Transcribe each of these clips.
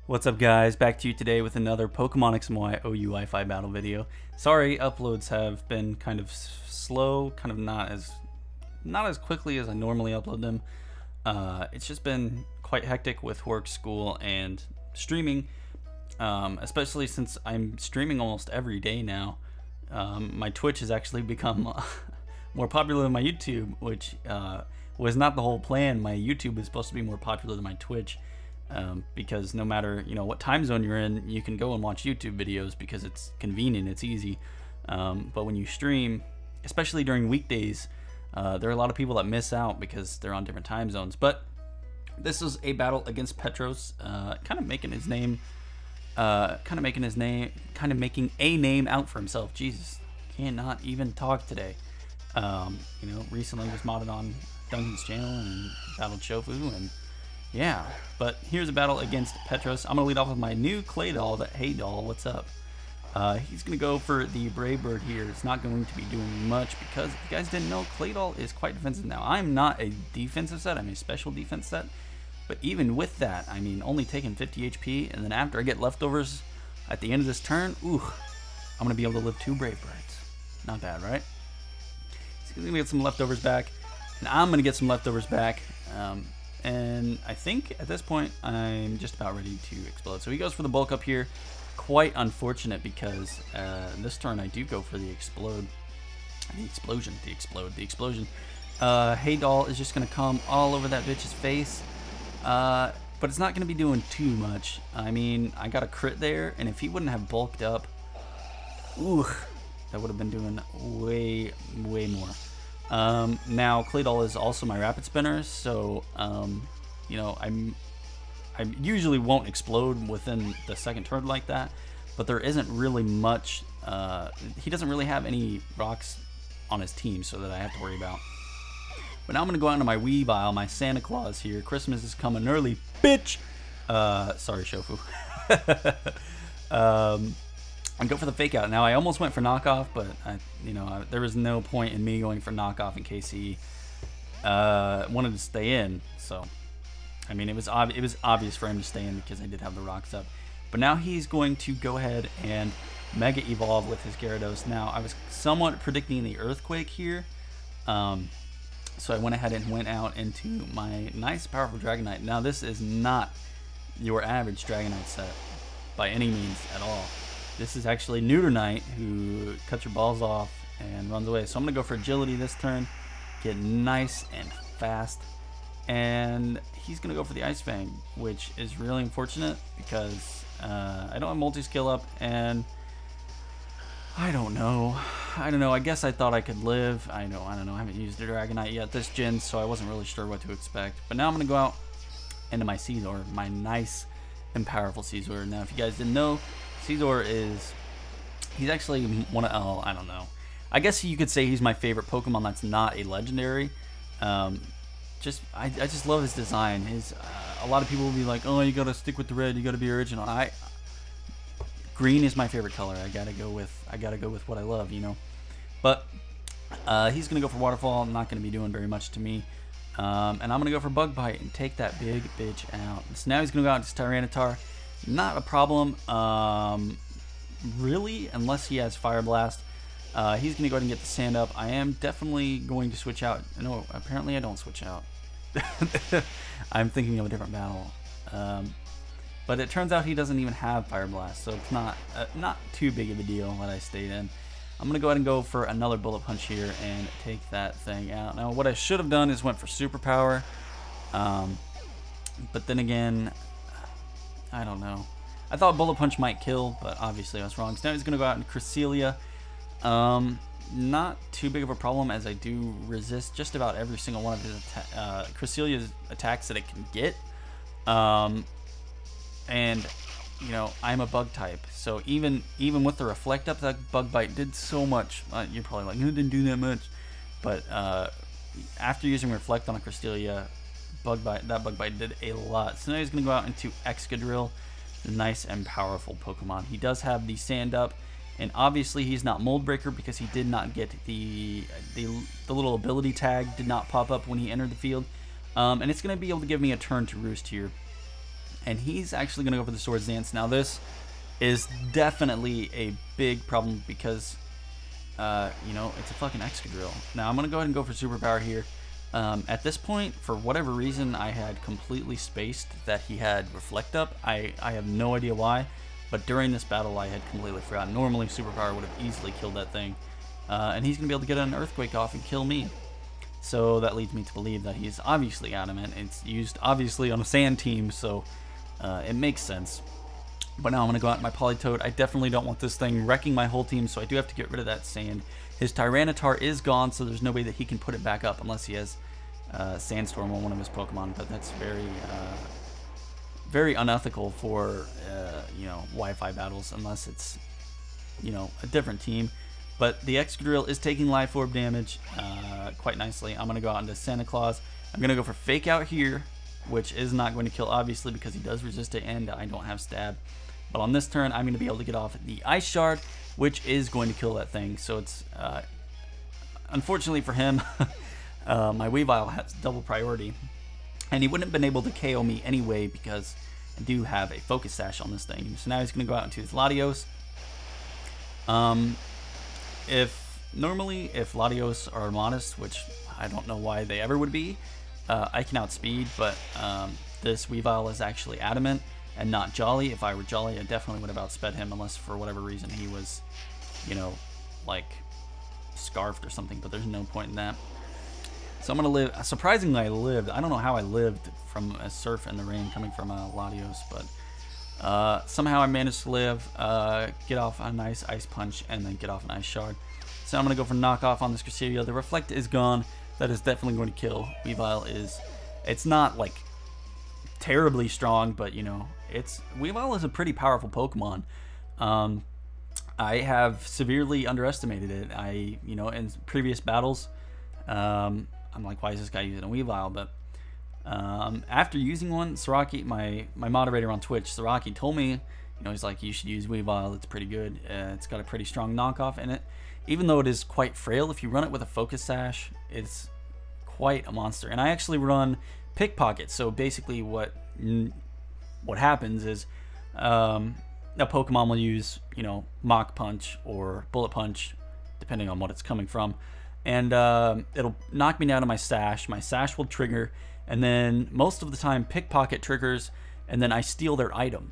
What's up, guys? Back to you today with another Pokemon XY OU Wi-Fi battle video. Sorry, uploads have been kind of slow, kind of not as quickly as I normally upload them. It's just been quite hectic with work, school, and streaming, especially since I'm streaming almost every day now. My Twitch has actually become more popular than my YouTube, which was not the whole plan. My YouTube is supposed to be more popular than my Twitch. Because no matter what time zone you're in, you can go and watch YouTube videos because it's convenient, it's easy. But when you stream, especially during weekdays, there are a lot of people that miss out because they're on different time zones. But this is a battle against Petros, kind of making a name out for himself. Jesus, cannot even talk today. Recently was modded on Duncan's channel and battled Shofu, and yeah, but here's a battle against Petros. I'm going to lead off with my new clay doll, that Hey doll, what's up? He's going to go for the Brave Bird here. It's not going to be doing much because, if you guys didn't know, clay doll is quite defensive. Now, I'm not a defensive set, I'm a special defense set. But even with that, I mean, only taking 50 HP, and then after I get leftovers at the end of this turn, I'm going to be able to live 2 Brave Birds. Not bad, right? He's going to get some leftovers back, and I'm going to get some leftovers back. And I think at this point I'm just about ready to explode. So he goes for the bulk up here. Quite unfortunate because this turn I do go for the explosion. Hey doll is just gonna come all over that bitch's face, but it's not gonna be doing too much. I mean, I got a crit there, and if he wouldn't have bulked up, that would have been doing way more. Now clay doll is also my rapid spinner, so I usually won't explode within the second turn like that, but there isn't really much. He doesn't really have any rocks on his team, so that I have to worry about. But now I'm gonna go out into my Weavile, my Santa Claus here. Christmas is coming early, bitch. Sorry, Shofu. And go for the fake out. Now I almost went for knockoff, but there was no point in me going for knockoff in case he wanted to stay in. So, I mean, it was obvious for him to stay in because I did have the rocks up. But now he's going to go ahead and Mega Evolve with his Gyarados. Now I was somewhat predicting the Earthquake here, so I went ahead and went out into my nice powerful Dragonite. Now this is not your average Dragonite set by any means at all. This is actually Neuter Knight, who cuts your balls off and runs away. So I'm going to go for agility this turn, get nice and fast, and he's going to go for the Ice Fang, which is really unfortunate because I don't have multi-skill up, and I don't know. I guess I thought I could live. I don't know. I haven't used the Dragonite yet this gen, so I wasn't really sure what to expect. But now I'm going to go out into my Caesar, my nice and powerful Caesar. Now, if you guys didn't know, Caesar he's actually one of, I don't know. I guess you could say he's my favorite Pokemon that's not a legendary. I just love his design. A lot of people will be like, oh, you gotta stick with the red, you gotta be original. Green is my favorite color. I gotta go with what I love, But he's gonna go for Waterfall. Not gonna be doing very much to me. And I'm gonna go for Bug Bite and take that big bitch out. So now he's gonna go out to Tyranitar. Not a problem, really, unless he has Fire Blast. He's going to go ahead and get the Sand Up. I am definitely going to switch out. No, apparently I don't switch out. I'm thinking of a different battle. But it turns out he doesn't even have Fire Blast, so it's not too big of a deal that I stayed in. I'm going to go ahead and go for another Bullet Punch here and take that thing out. Now, what I should have done is went for Superpower. But then again, I don't know. I thought Bullet Punch might kill, but obviously I was wrong. So now he's going to go out into Cresselia. Not too big of a problem, as I do resist just about every single one of his Cresselia's attacks that it can get. And I'm a bug type, so even with the Reflect Up, that Bug Bite did so much. You're probably like, it didn't do that much, but after using Reflect on a Cresselia, that Bug Bite did a lot. So now he's going to go out into Excadrill, the nice and powerful Pokemon. He does have the Sand Up, and obviously he's not Mold Breaker because he did not get the little ability tag did not pop up when he entered the field. And it's going to be able to give me a turn to roost here. and he's actually going to go for the Swords Dance. Now this is definitely a big problem because, you know, it's a fucking Excadrill. Now I'm going to go ahead and go for Superpower here. At this point, for whatever reason, I had completely spaced that he had Reflect Up. I have no idea why, but during this battle I had completely forgotten. Normally Superpower would have easily killed that thing, and he's going to be able to get an Earthquake off and kill me. So that leads me to believe that he's obviously adamant. It's used obviously on a sand team, so it makes sense. But now I'm going to go out my Politoed. I definitely don't want this thing wrecking my whole team, so I do have to get rid of that sand. His Tyranitar is gone, so there's no way that he can put it back up unless he has Sandstorm on one of his Pokemon. But that's very unethical for you know, Wi-Fi battles unless it's, you know, a different team. But the Excadrill is taking Life Orb damage quite nicely. I'm going to go out into Santa Claus. I'm going to go for Fake Out here, which is not going to kill obviously because he does resist it and I don't have Stab. But on this turn, I'm going to be able to get off the Ice Shard, which is going to kill that thing. So it's, unfortunately for him, my Weavile has double priority. And he wouldn't have been able to KO me anyway because I do have a Focus Sash on this thing. So now he's going to go out into his Latios. If Latios are modest, which I don't know why they ever would be, I can outspeed, but this Weavile is actually adamant and not Jolly. If I were Jolly, I definitely would have outsped him, unless for whatever reason he was, you know, like scarfed or something, but there's no point in that. So I'm going to live. Surprisingly, I lived. I don't know how I lived from a Surf in the Rain coming from a Latios, but somehow I managed to live, get off a nice Ice Punch, and then get off an Ice Shard. So I'm going to go for Knockoff on this Cresselia. The Reflect is gone. That is definitely going to kill. Weavile is, it's not like terribly strong, but you know, Weavile is a pretty powerful Pokemon. I have severely underestimated it. You know, in previous battles, I'm like, why is this guy using a Weavile? But after using one, Saraki, my moderator on Twitch, Saraki told me, you know, he's like, you should use Weavile. It's pretty good. It's got a pretty strong knockoff in it. Even though it is quite frail, if you run it with a Focus Sash, it's quite a monster. And I actually run Pickpocket. So basically what happens is a Pokemon will use, you know, Mach Punch or Bullet Punch, depending on what it's coming from. And it'll knock me down to my Sash. My Sash will trigger. And then most of the time Pickpocket triggers, and then I steal their item.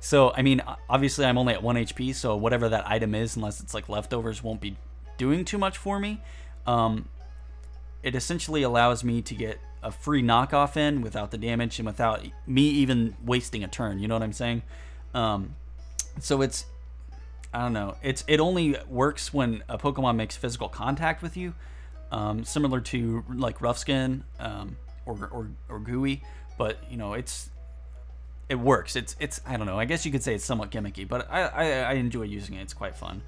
So, I mean, obviously I'm only at 1 HP, so whatever that item is, unless it's like leftovers, won't be doing too much for me. It essentially allows me to get a free knockoff in without the damage and without me even wasting a turn, you know what I'm saying? So it's, I don't know, it only works when a Pokemon makes physical contact with you, similar to like Rough Skin or Gooey, but you know, it works. It's I don't know, I guess you could say it's somewhat gimmicky, but I enjoy using it. It's quite fun.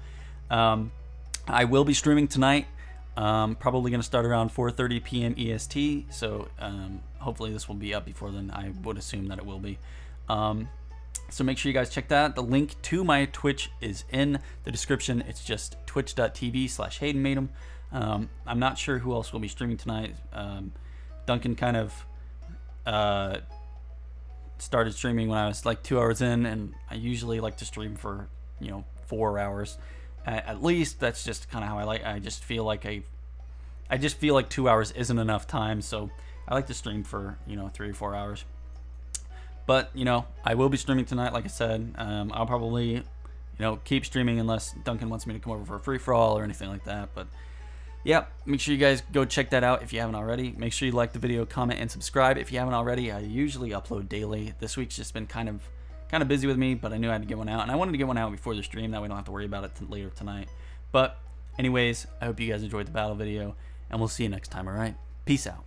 I will be streaming tonight. Probably going to start around 4:30 p.m. EST, so hopefully this will be up before then. I would assume that it will be. So make sure you guys check that. The link to my Twitch is in the description. It's just twitch.tv/HaydenMade'em. I'm not sure who else will be streaming tonight. Duncan kind of started streaming when I was like 2 hours in, and I usually like to stream for, you know, 4 hours at least. That's just kind of how I like. I just feel like 2 hours isn't enough time, so I like to stream for, you know, 3 or 4 hours. But you know, I will be streaming tonight, like I said. I'll probably, you know, keep streaming unless Duncan wants me to come over for a free-for-all or anything like that. But yeah, make sure you guys go check that out if you haven't already. Make sure you like the video, comment, and subscribe if you haven't already. I usually upload daily. This week's just been kind of busy with me, but I knew I had to get one out, and I wanted to get one out before the stream. That way I don't have to worry about it later tonight. But anyways, I hope you guys enjoyed the battle video, and we'll see you next time. All right, peace out.